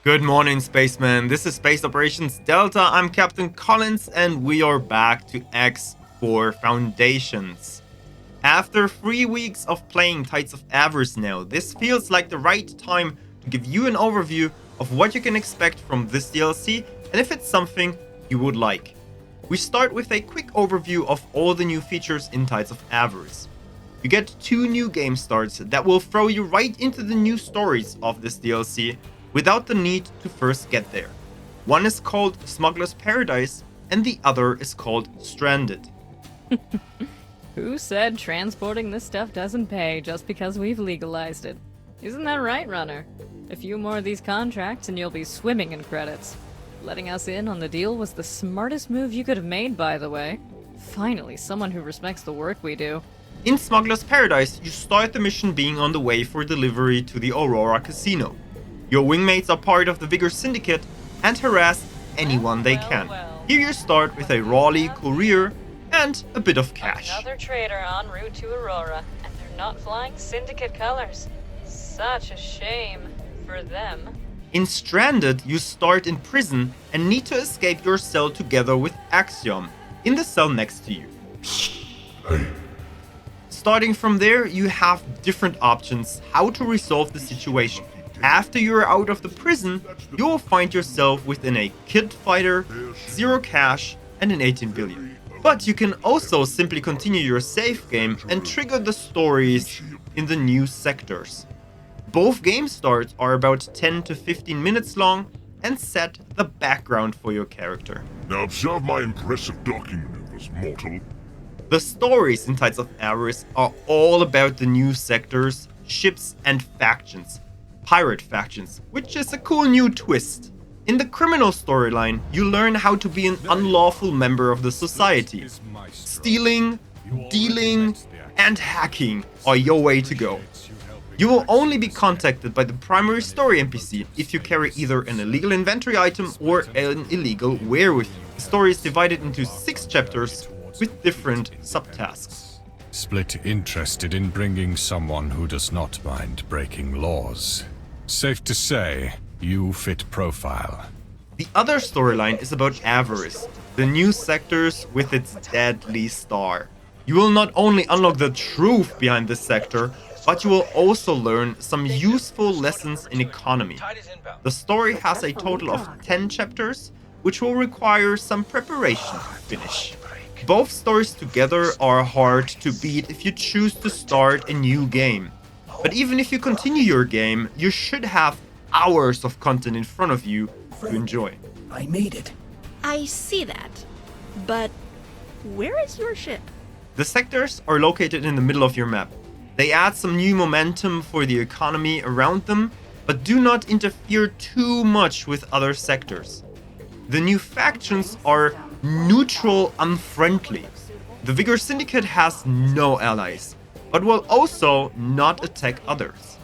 Good morning, spacemen. This is Space Operations Delta. I'm Captain Collins, and we are back to X4 Foundations. After 3 weeks of playing Tides of Avarice now, this feels like the right time to give you an overview of what you can expect from this DLC and if it's something you would like. We start with a quick overview of all the new features in Tides of Avarice. You get 2 new game starts that will throw you right into the new stories of this DLC without the need to first get there. One is called Smuggler's Paradise and the other is called Stranded. Who said transporting this stuff doesn't pay just because we've legalized it? Isn't that right, Runner? A few more of these contracts and you'll be swimming in credits. Letting us in on the deal was the smartest move you could have made, by the way. Finally, someone who respects the work we do. In Smuggler's Paradise, you start the mission being on the way for delivery to the Aurora Casino. Your wingmates are part of the Vigor Syndicate and harass anyone they can. Here you start with a Raleigh courier and a bit of cash. Another trader en route to Aurora, and they're not flying Syndicate colors. Such a shame for them. In Stranded, you start in prison and need to escape your cell together with Axiom in the cell next to you. Starting from there, you have different options how to resolve the situation. After you're out of the prison, you will find yourself within a kid fighter, 0 cash, and an 18 billion. But you can also simply continue your save game and trigger the stories in the new sectors. Both game starts are about 10 to 15 minutes long and set the background for your character. Now observe my impressive docking maneuvers, mortal. The stories in Tides of Avarice are all about the new sectors, ships, and factions. Pirate factions, which is a cool new twist. In the criminal storyline, you learn how to be an unlawful member of the society. Stealing, dealing, and hacking are your way to go. You will only be contacted by the primary story NPC if you carry either an illegal inventory item or an illegal ware with you. The story is divided into 6 chapters with different subtasks. Split interested in bringing someone who does not mind breaking laws. Safe to say, you fit profile. The other storyline is about Avarice, the new sectors with its deadly star. You will not only unlock the truth behind this sector, but you will also learn some useful lessons in economy. The story has a total of 10 chapters, which will require some preparation to finish. Both stories together are hard to beat if you choose to start a new game. But even if you continue your game, you should have hours of content in front of you to enjoy. I made it. I see that. But where is your ship? The sectors are located in the middle of your map. They add some new momentum for the economy around them, but do not interfere too much with other sectors. The new factions are neutral, unfriendly. The Vigor Syndicate has no allies, but will also not attack others.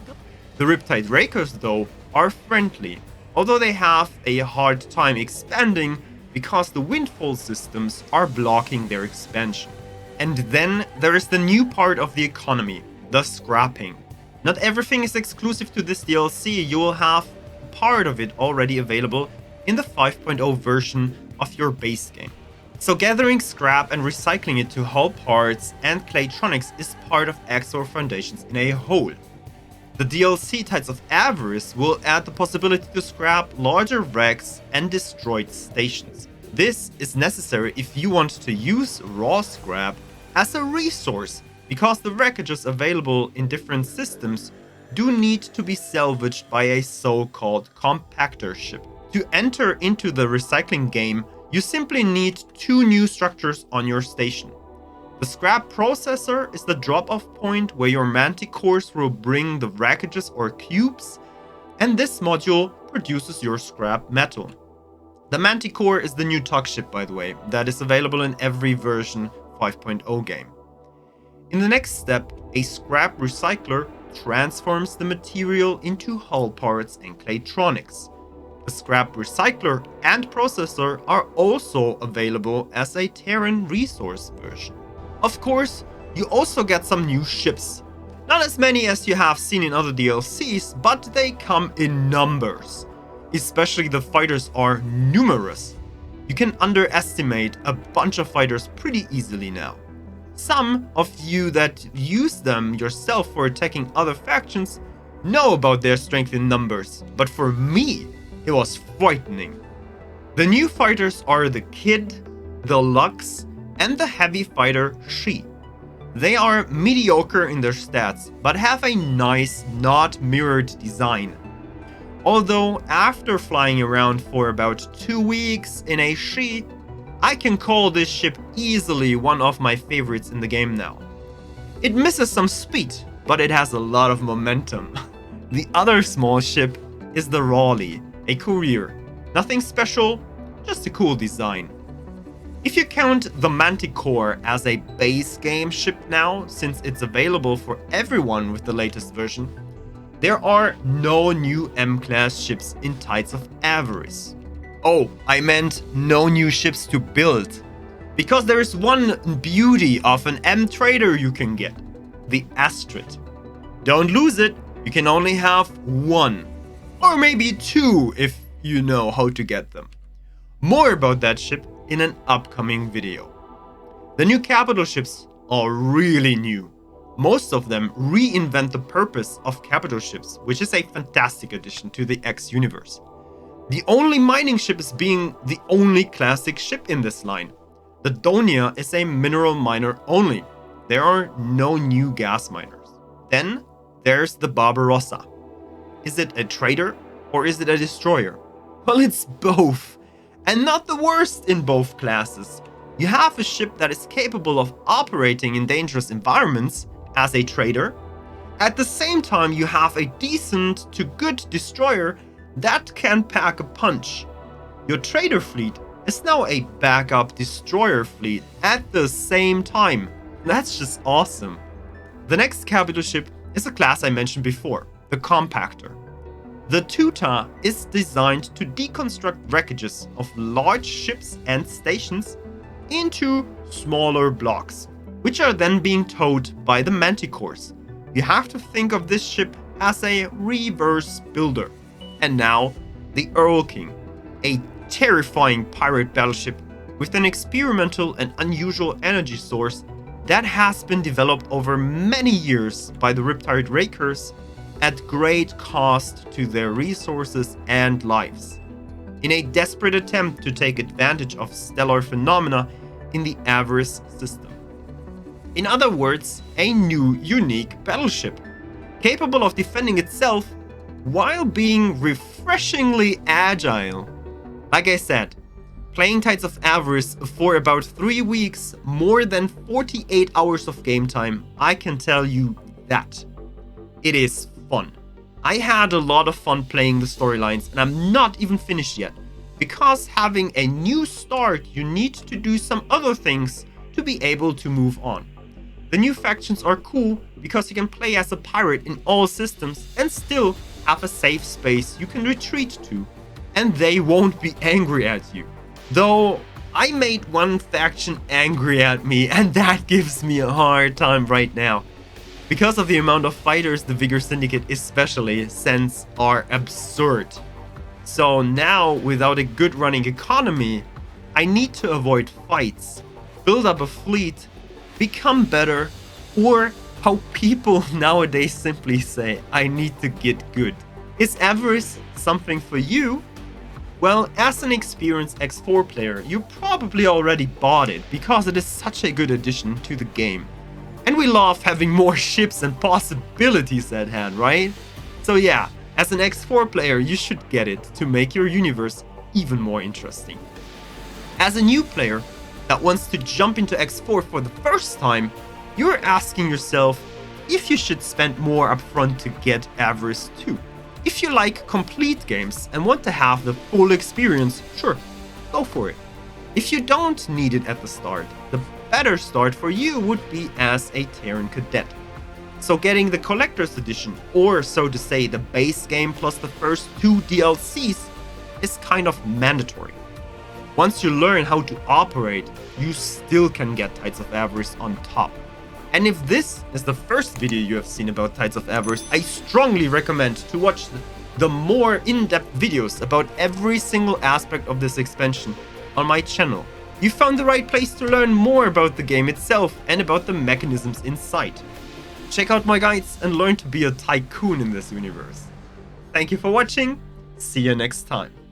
The Riptide Rakers, though, are friendly, although they have a hard time expanding because the windfall systems are blocking their expansion. And then there is the new part of the economy, the scrapping. Not everything is exclusive to this DLC, you will have part of it already available in the 5.0 version of your base game. So gathering scrap and recycling it to hull parts and claytronics is part of X4 Foundations in a whole. The DLC Tides of Avarice will add the possibility to scrap larger wrecks and destroyed stations. This is necessary if you want to use raw scrap as a resource, because the wreckages available in different systems do need to be salvaged by a so-called compactor ship. To enter into the recycling game, you simply need 2 new structures on your station. The scrap processor is the drop-off point where your Manticores will bring the wreckages or cubes, and this module produces your scrap metal. The Manticore is the new tug ship, by the way, that is available in every version 5.0 game. In the next step, a scrap recycler transforms the material into hull parts and claytronics. The scrap recycler and processor are also available as a Terran resource version. Of course, you also get some new ships. Not as many as you have seen in other DLCs, but they come in numbers. especially the fighters are numerous. You can underestimate a bunch of fighters pretty easily now. Some of you that use them yourself for attacking other factions know about their strength in numbers, but for me, it was frightening. The new fighters are the Kid, the Lux, and the heavy fighter She. They are mediocre in their stats, but have a nice, not mirrored design. Although after flying around for about 2 weeks in a She, I can call this ship easily one of my favorites in the game now. It misses some speed, but it has a lot of momentum. The other small ship is the Raleigh, a courier. Nothing special, just a cool design. If you count the Manticore as a base game ship now, since it's available for everyone with the latest version, there are no new M-class ships in Tides of Avarice. Oh, I meant no new ships to build. Because there is one beauty of an M-trader you can get, the Astrid. Don't lose it, you can only have one. Or maybe two if you know how to get them. More about that ship in an upcoming video. The new capital ships are really new. Most of them reinvent the purpose of capital ships, which is a fantastic addition to the X universe. The only mining ship is being the only classic ship in this line. The Donia is a mineral miner only. There are no new gas miners. Then there's the Barbarossa. Is it a trader or is it a destroyer? Well, it's both. And not the worst in both classes. You have a ship that is capable of operating in dangerous environments as a trader. At the same time, you have a decent to good destroyer that can pack a punch. Your trader fleet is now a backup destroyer fleet at the same time. That's just awesome. The next capital ship is a class I mentioned before, the Compactor. The Tuta is designed to deconstruct wreckages of large ships and stations into smaller blocks, which are then being towed by the Manticores. You have to think of this ship as a reverse builder. And now, the Earl King, a terrifying pirate battleship with an experimental and unusual energy source that has been developed over many years by the Riptide Rakers at great cost to their resources and lives, in a desperate attempt to take advantage of stellar phenomena in the Avarice system. In other words, a new, unique battleship, capable of defending itself while being refreshingly agile. Like I said, playing Tides of Avarice for about 3 weeks, more than 48 hours of game time, I can tell you that it is fun. I had a lot of fun playing the storylines, and I'm not even finished yet. Because having a new start, you need to do some other things to be able to move on. The new factions are cool because you can play as a pirate in all systems and still have a safe space you can retreat to, and they won't be angry at you. Though I made one faction angry at me, and that gives me a hard time right now. Because of the amount of fighters the Vigor Syndicate especially sends are absurd. So now, without a good running economy, I need to avoid fights, build up a fleet, become better, or how people nowadays simply say, I need to get good. Is Avarice something for you? Well, as an experienced X4 player, you probably already bought it because it is such a good addition to the game. And we love having more ships and possibilities at hand, right? So yeah, as an X4 player, you should get it to make your universe even more interesting. As a new player that wants to jump into X4 for the first time, you're asking yourself if you should spend more upfront to get Avarice too. If you like complete games and want to have the full experience, sure, go for it. If you don't need it at the start, the better start for you would be as a Terran Cadet. So getting the Collector's Edition, or so to say the base game plus the first 2 DLCs, is kind of mandatory. Once you learn how to operate, you still can get Tides of Avarice on top. And if this is the first video you have seen about Tides of Avarice, I strongly recommend to watch the more in-depth videos about every single aspect of this expansion on my channel. You found the right place to learn more about the game itself and about the mechanisms inside. Check out my guides and learn to be a tycoon in this universe. Thank you for watching. See you next time.